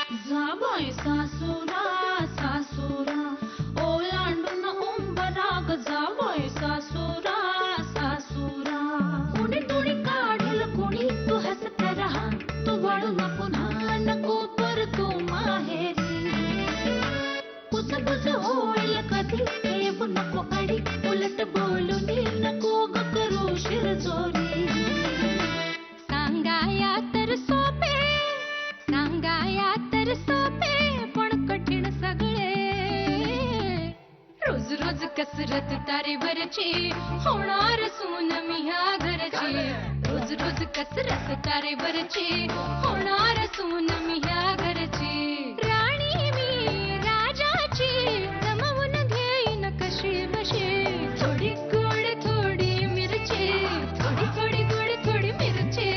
जाबाई सासुरा सासुरा ओलांडून उंबराग जाबाई सासुरा सासुरा कुणी तुणी काढल कुणी तू हसत राहा तू वळू नको नको पर तू माहेरी कुजबुज होईल कधी येऊ नको अडी उलट बोलू नको ग करू शिरजोरी सांगाया तर सोपे सांगाया तर सोपे पण कठीण सगळे रोज रोज कसरत तारेवरची होणार सून मी ह्या घरची रोज रोज कसरत तारेवरची होणार सून मी ह्या घरची राणी मी राजाची जमवून घेईन कशी बशी थोडी गोड थोडी मिरची थोडी थोडी गोड थोडी मिरची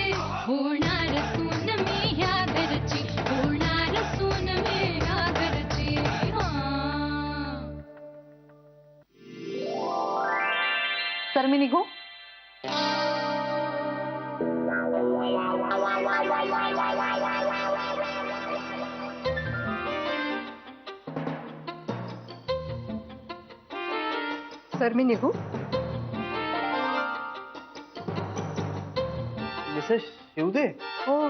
होणार सून मी ह्या घरची होणार सून मी ह्या घरची सर मी निघू? सर मी निघू? मिसेस शिवदे. हो.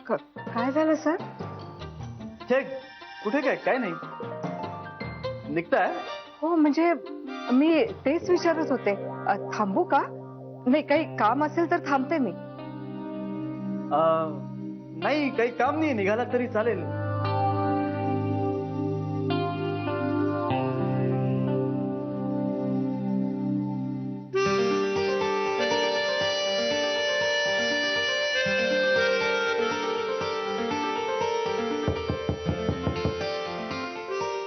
काय झालं सर? कुठे काय नाही निघताय? हो म्हणजे मी तेच विचारत होते थांबू का? नाही काही काम असेल तर थांबते मी. नाही काही काम नाही निघाला तरी चालेल.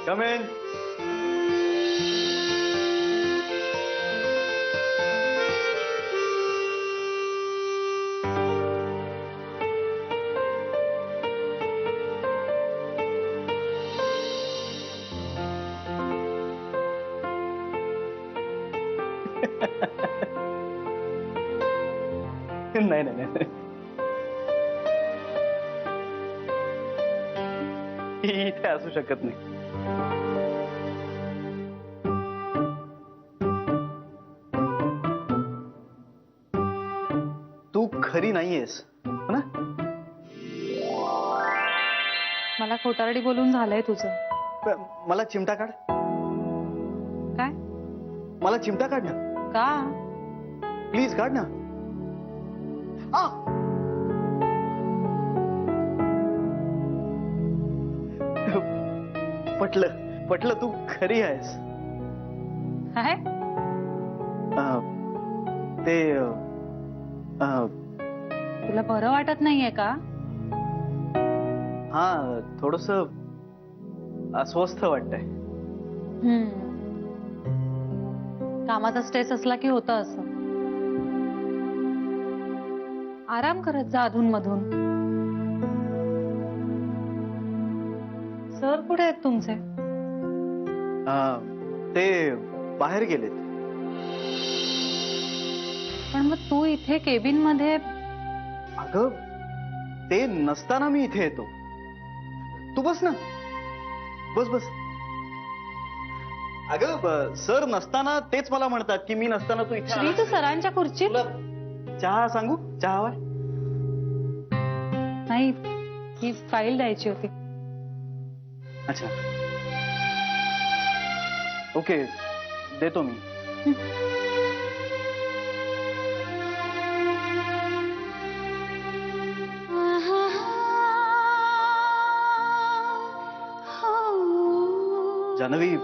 Come in. नाही इथे असू शकत नाही. तू खरी नाहीयेस हो ना? मला खोटारडी बोलून झालंय तुझं. मला चिमटा काढ. काय? मला चिमटा काढ ना. का? प्लीज काढ ना. पटलं तू खरी आहेस. काय? ते तुला बरं वाटत नाहीये का? हा थोडस अस्वस्थ वाटतंय. कामाचा स्ट्रेस असला की होतं असं. आराम करत जा अधून मधून. सर कुठे आहेत तुमचे? ते बाहेर गेलेत. पण मग तू इथे केबिन मध्ये? अगं ते नसताना मी इथे येतो. तू बस ना. बस. अगं सर नसताना तेच मला म्हणतात की मी नसताना तू इथे. श्री तू सरांच्या खुर्चीत? तुला चहा सांगू? चहा हवाय? नाही ही फाईल द्यायची होती. अच्छा ओके देतो मी. जानवी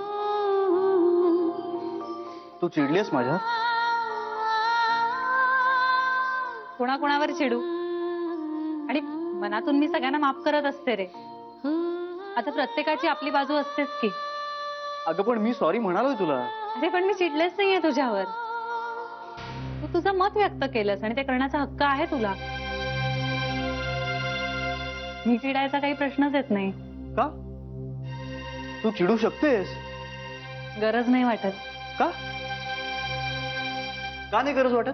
तू चिडलीस माझ्या? कोणाकोणावर चिडू? आणि मनातून मी सगळ्यांना माफ करत असते रे. आता प्रत्येकाची आपली बाजू असतेच की. अगं पण मी सॉरी म्हणालोय तुला. अरे पण मी चिडलेच नाहीये तुझ्यावर. तू तुझं मत व्यक्त केलंस आणि ते करण्याचा हक्क आहे तुला. मी चिडायचा काही प्रश्नच येत नाही. का? तू चिडू शकतेस. गरज नाही वाटत. का? का नाही गरज वाटत?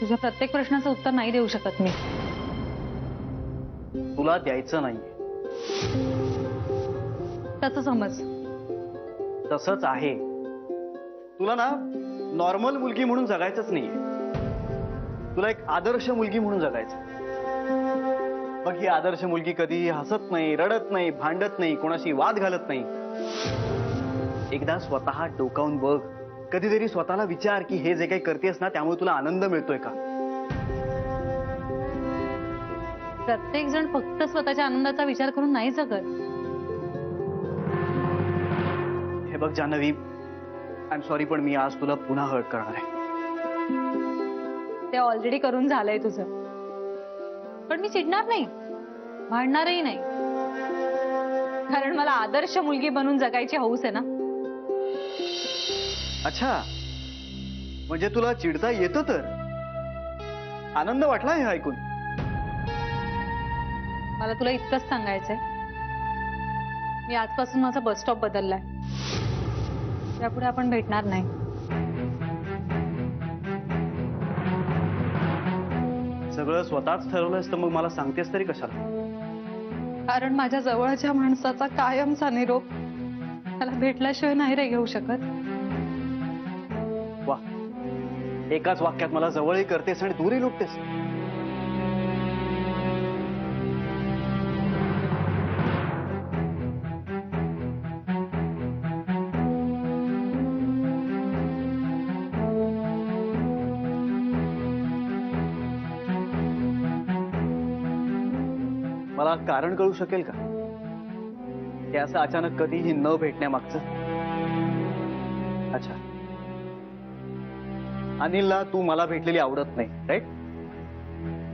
तुझ्या प्रत्येक प्रश्नाचं उत्तर नाही देऊ शकत मी. तुला द्यायचं नाही. तसं समज. तसंच आहे. तुला ना नॉर्मल मुलगी म्हणून जगायचंच नाहीये. तुला एक आदर्श मुलगी म्हणून जगायचं. मग ही आदर्श मुलगी कधी हसत नाही, रडत नाही, भांडत नाही, कोणाशी वाद घालत नाही. एकदा स्वतः डोकावून बघ. कधीतरी स्वतःला विचार की हे जे काही करतेस ना त्यामुळे तुला आनंद मिळतोय का? प्रत्येक जण फक्त स्वतःच्या आनंदाचा विचार करून नाही जगत. हे बघ जान्हवी, आय एम सॉरी पण मी आज तुला पुन्हा हर्ट करणार आहे. ते ऑलरेडी करून झालंय तुझं. पण मी चिडणार नाही, भांडणारही नाही, कारण मला आदर्श मुलगी बनून जगायची हौस आहे ना. अच्छा, म्हणजे तुला चिडता येतं तर? आनंद वाटला हे ऐकून. मला तुला इतकंच सांगायचंय, मी आजपासून माझा बस स्टॉप बदललाय. यापुढे आपण भेटणार नाही. सगळं स्वतःच ठरवलंस तर मग मला सांगतेस तरी कशाला? कारण माझ्या जवळच्या माणसाचा कायमचा निरोप मला भेटल्याशिवाय नाही रे घेऊ शकत. वा, एकाच वाक्यात मला जवळही करतेस आणि दूरही लुटतेस. मला कारण कळू शकेल का हे असं अचानक कधीही न भेटण्यामागचं? अच्छा, अनिलला तू मला भेटलेली आवडत नाही, राईट?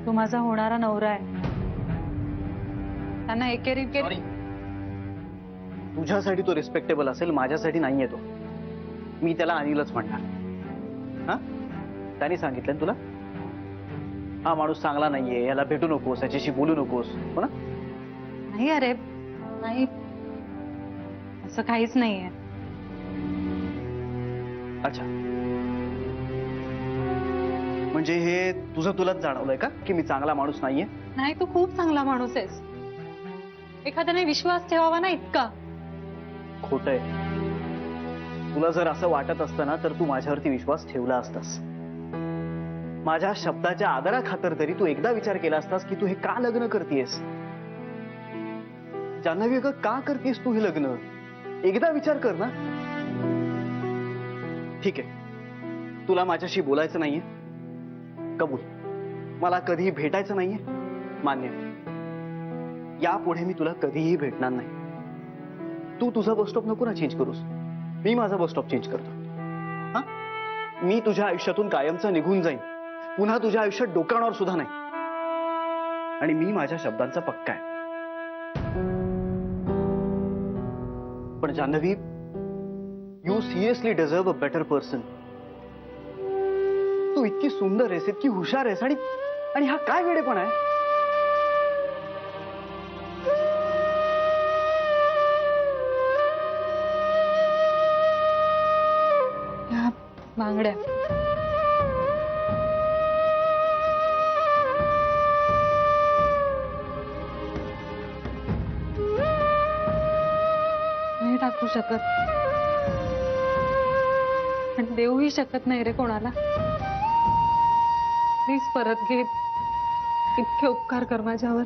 तू माझा होणारा नवरा आहे. त्यांना एकेरी सॉरी, तुझ्यासाठी तो रिस्पेक्टेबल असेल, माझ्यासाठी नाहीये तो. मी त्याला अनिलच म्हणणार. हा, त्याने सांगितलं ना तुला हा माणूस चांगला नाहीये, याला भेटू नकोस, याच्याशी बोलू नकोस, हो ना? नाही अरे नाही, असं काहीच नाहीये. अच्छा, म्हणजे हे तुझं तुलाच जाणवलंय का की मी चांगला माणूस नाहीये? नाही, तू खूप चांगला माणूस आहेस. एखाद्याने विश्वास ठेवावा ना इतका. खोटंय. तुला जर असं वाटत असतं ना तर तू माझ्यावरती विश्वास ठेवला असतास. माझ्या शब्दाच्या आदराखातर तरी तू एकदा विचार केला असतास की तू हे का लग्न करतेस. जान्हवी अगं, का करतेस तू हे लग्न? एकदा विचार कर ना. ठीक आहे, तुला माझ्याशी बोलायचं नाहीये, कबूल. मला कधीही भेटायचं नाहीये, मान्य. यापुढे मी तुला कधीही भेटणार नाही. तू तुझा बस स्टॉप नको ना चेंज करूस, मी माझा बस स्टॉप चेंज करतो. हा, मी तुझ्या आयुष्यातून कायमचा निघून जाईन, पुन्हा तुझ्या आयुष्यात डोकावणार सुद्धा नाही. आणि मी माझ्या शब्दांचा पक्का आहे. पण Jahnavi, you seriously deserve a better person. तू इतकी सुंदर आहेस, इतकी हुशार आहेस, आणि हा काय वेडेपणा आहे? ह्या बांगड्या नाही टाकू शकत, आणि देऊही शकत नाही रे कोणाला. प्लीज परत घे. इतके उपकार कर माझ्यावर.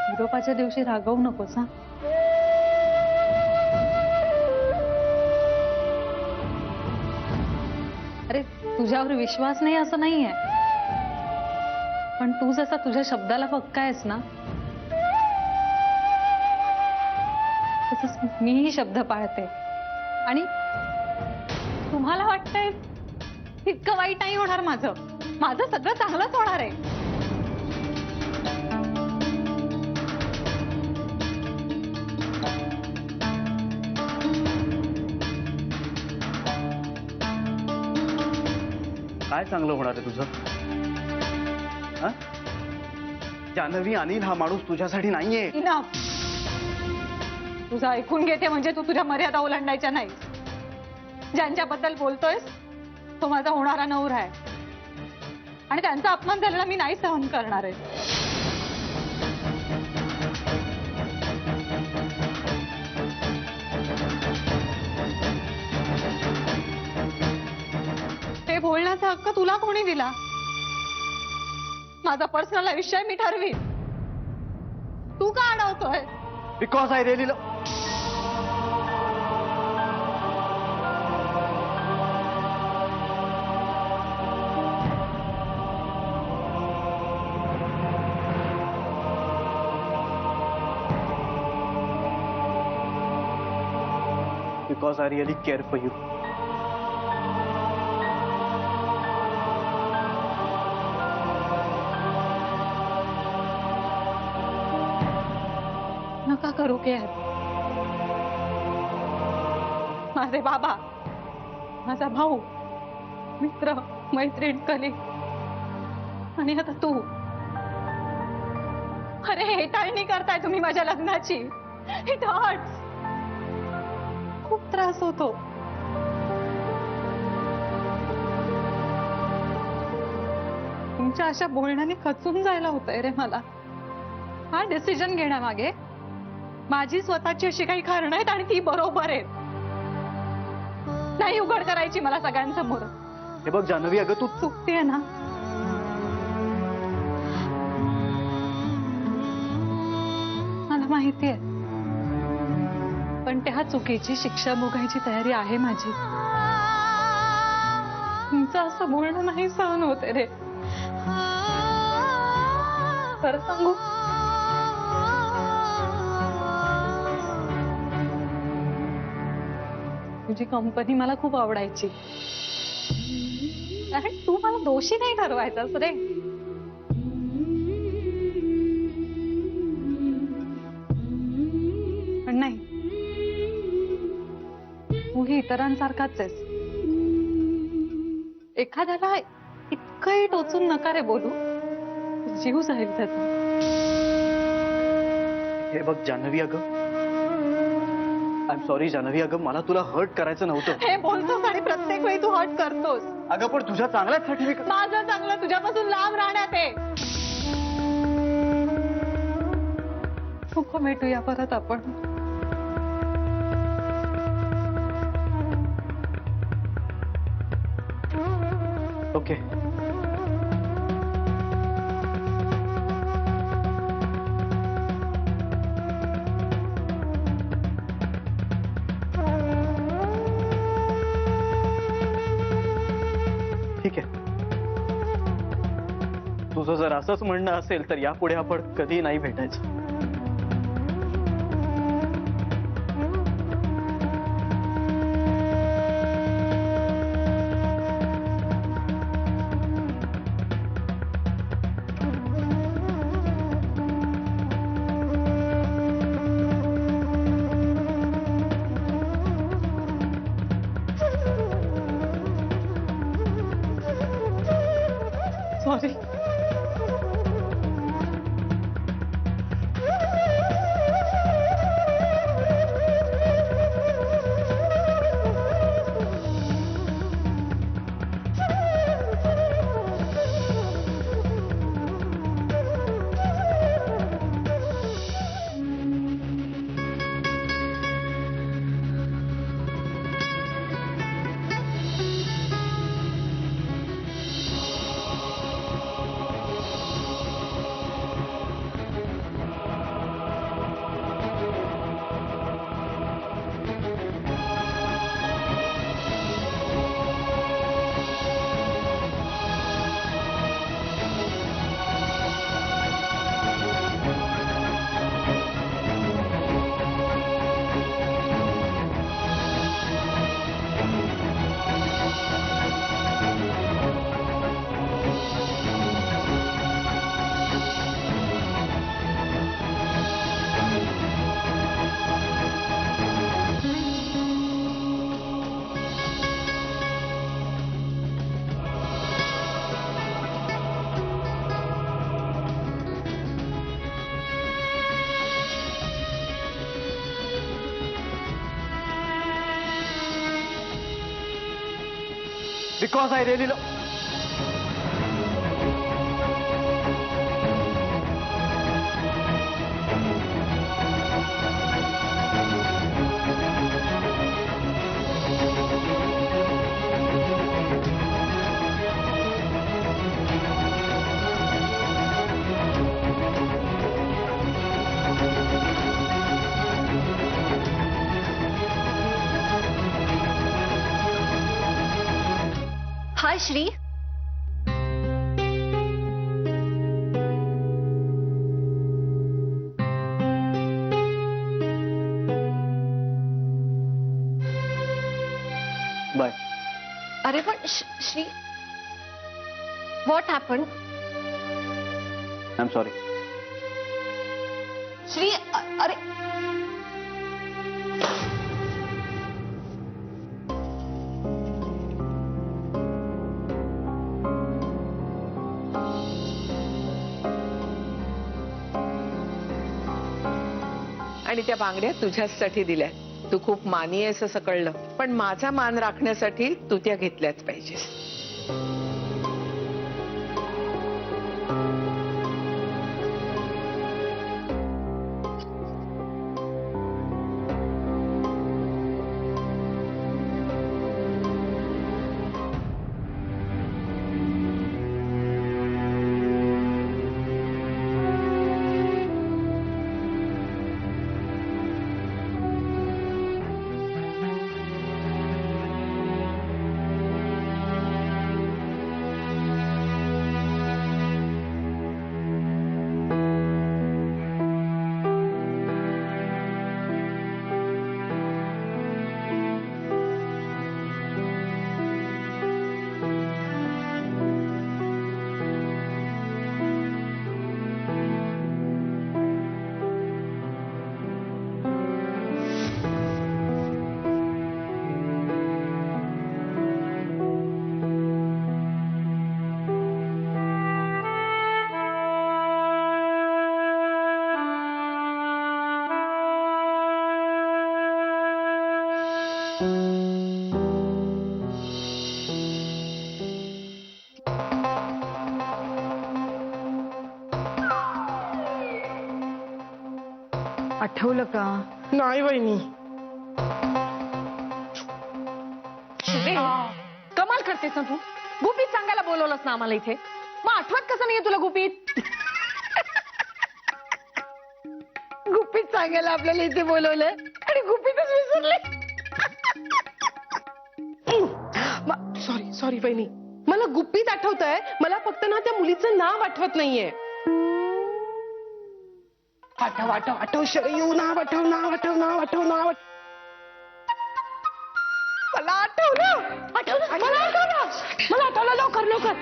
निरोपाच्या दिवशी रागवू नकोस हा. अरे तुझ्यावर विश्वास नाही असं नाहीये, पण तू जसा तुझ्या शब्दाला पक्का आहेस ना, तसंच मीही शब्द पाळते. आणि तुम्हाला वाटतंय इतकं वाईट नाही होणार, माझं सगळं चांगलंच होणार आहे. काय चांगलं होणार आहे तुझं? हा? जान्हवी, अनिल हा माणूस तुझ्यासाठी नाहीये. इनफ. तुझं ऐकून घेते म्हणजे तू तुझ्या मर्यादा ओलांडायच्या नाही. ज्यांच्याबद्दल बोलतोयस तो माझा होणारा नवरा आहे आणि त्यांचा अपमान झालेला मी नाही सहन करणार आहे. हे बोलण्याचा हक्क तुला कोणी दिला? माझा पर्सनल आयुष्य मी ठरवीन. तू का अडवतोय? Because I really because I really care for you. नका करू केअर. माझे बाबा, माझा भाऊ, मित्र, मैत्रीण, कलिग आणि आता तू. अरे हेटाळणी करताय तुम्ही माझ्या लग्नाची. It hurts. खूप त्रास होतो. तुमच्या अशा बोलण्याने खचून जायला होतंय रे मला. हा डिसिजन घेण्यामागे माझी स्वतःची अशी काही कारणं आहेत आणि ती बरोबर आहेत. नाही उघड करायची मला सगळ्यांसमोर. हे बघ जान्हवी, अगं तू चुकतेय ना. मला माहितीये, पण त्या चुकीची शिक्षा भोगायची तयारी आहे माझी. तुमचं असं बोलणं नाही सहन होते रे. खरं सांगू, तुझी कंपनी मला खूप आवडायची. कारण तू मला दोषी नाही ठरवायचास रे. पण नाही, तूही इतरांसारखाच आहेस. एखाद्याला इतकंही टोचून नका रे बोलू, जीव जाईल त्याचा. हे बघ जान्हवी, अगं आय एम सॉरी जान्हवी, अगं मला तुला हर्ट करायचं नव्हतं. हे बोलतोस आणि प्रत्येक वेळी तू हर्ट करतोस. अगं पण तुझ्या चांगल्यासाठी मी माझं चांगलं तुझ्यापासून लांब राहण्यात आहे. नको भेटूया परत आपण. ओके. ठीक आहे. तुझं जर असंच म्हणणं असेल तर यापुढे आपण कधी नाही भेटायचं. Sorry. Because I really hi Shri. Bye. अरे पण Shri, what happen? I am sorry. Shri, अरे आणि त्या बांगड्या तुझ्यासाठी दिल्या. तू खूप मानी आहेस असं कळलं, पण माझा मान राखण्यासाठी तू त्या घेतल्याच पाहिजेस. आठवलं का? नाही वहिनी. कमाल करतेस ना तू. गुपित सांगायला बोलवलंस ना आम्हाला इथे, मग आठवत कसं नाहीये तुला गुपित? गुपित सांगायला आपल्याला इथे बोलवलंय आणि गुपितच विसरले. सॉरी सॉरी वहिनी, मला गुपित आठवतंय. मला फक्त ना त्या मुलीचं नाव आठवत नाहीये. आठव आठव आठव शरयू, नाव आठव, नाव आठव, नाव आठव, नाव आठव. मला आठवलं, मला आठवलं. लवकर लवकर.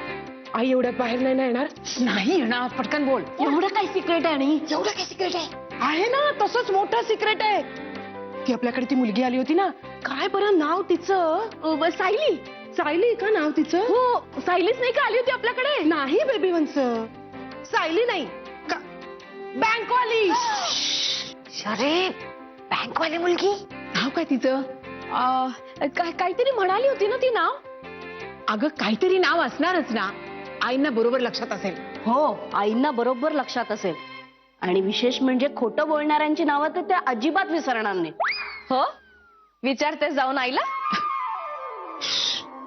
आई एवढ्यात बाहेर नाही ना येणार? नाही येणार. पटकन बोल. एवढं काय सिक्रेट आहे? आणि एवढं काय सिक्रेट आहे ना? तसंच मोठं सिक्रेट आहे. ती आपल्याकडे ती मुलगी आली होती ना, काय बरं नाव तिचं? सायली. सायली का नाव तिचं? हो, सायलीच नाही का आली होती आपल्याकडे? नाही बेबी वंस, सायली नाही का, बँकवाली. अरे बँकवाली मुलगी. नाव काय तिचं? काहीतरी म्हणाली होती ना ती नाव. अगं काहीतरी नाव असणारच ना. आईंना बरोबर लक्षात असेल. हो, आईंना बरोबर लक्षात असेल. आणि विशेष म्हणजे खोटं बोलणाऱ्यांची नावं तर त्या अजिबात विसरणार नाही. हो, विचारतेस जाऊन आईला?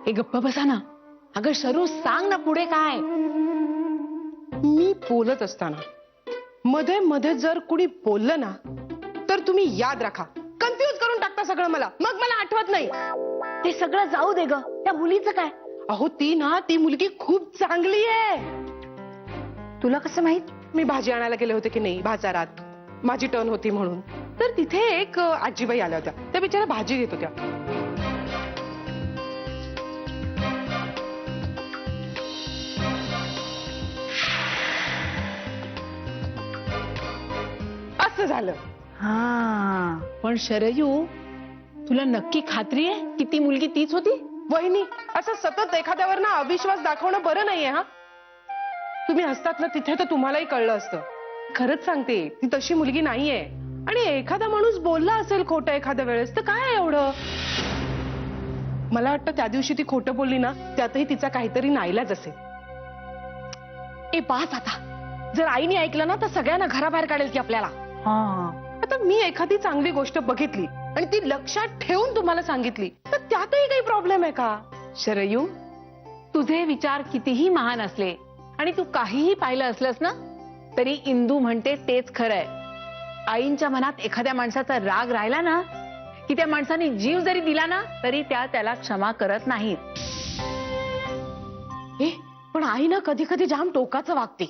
हे गप्प बसा ना. अगं शरू, सांग ना पुढे काय. मी बोलत असताना मध्ये मध्ये जर कुणी बोललं ना, तर तुम्ही याद राखा, कन्फ्युज करून टाकता सगळं मला, मग मला आठवत नाही. ते सगळं जाऊ दे ग, त्या मुलीचं काय? अहो ती मुलगी खूप चांगली आहे. तुला कसं माहित? मी भाजी आणायला गेले होते की नाही बाजारात, माझी टर्न होती म्हणून, तर तिथे एक आजीबाई आल्या होत्या. त्या बिचारा भाजी घेत होत्या. असं झालं. हा, पण शरयू, तुला नक्की खात्री आहे की ती मुलगी तीच होती? वहिनी, असं सतत एखाद्यावर ना अविश्वास दाखवणं बरं नाहीये. हा, तुम्ही असतात ना तिथे तर तुम्हालाही कळलं असतं. खरंच सांगते, ती तशी मुलगी नाहीये. आणि एखादा माणूस बोलला असेल खोटं एखाद्या वेळेस, तर काय एवढं? मला वाटतं त्या दिवशी ती खोटं बोलली ना, त्यातही तिचा काहीतरी नाईलाज असेल. ए बास आता, जर आईने ऐकलं ना तर सगळ्यांना घराबाहेर काढेल ती आपल्याला. आता मी एखादी चांगली गोष्ट बघितली आणि ती लक्षात ठेवून तुम्हाला सांगितली तर त्यातही काही प्रॉब्लेम आहे का? शरयू, तुझे विचार कितीही महान असले आणि तू काहीही पाहिलं असलंस ना, तरी इंदू म्हणते तेच खरंय. आईंच्या मनात एखाद्या माणसाचा राग राहिला ना, की त्या माणसाने जीव जरी दिला ना, तरी त्या त्याला क्षमा करत नाहीत. ए पण आई ना कधी कधी जाम टोकाचं वागते.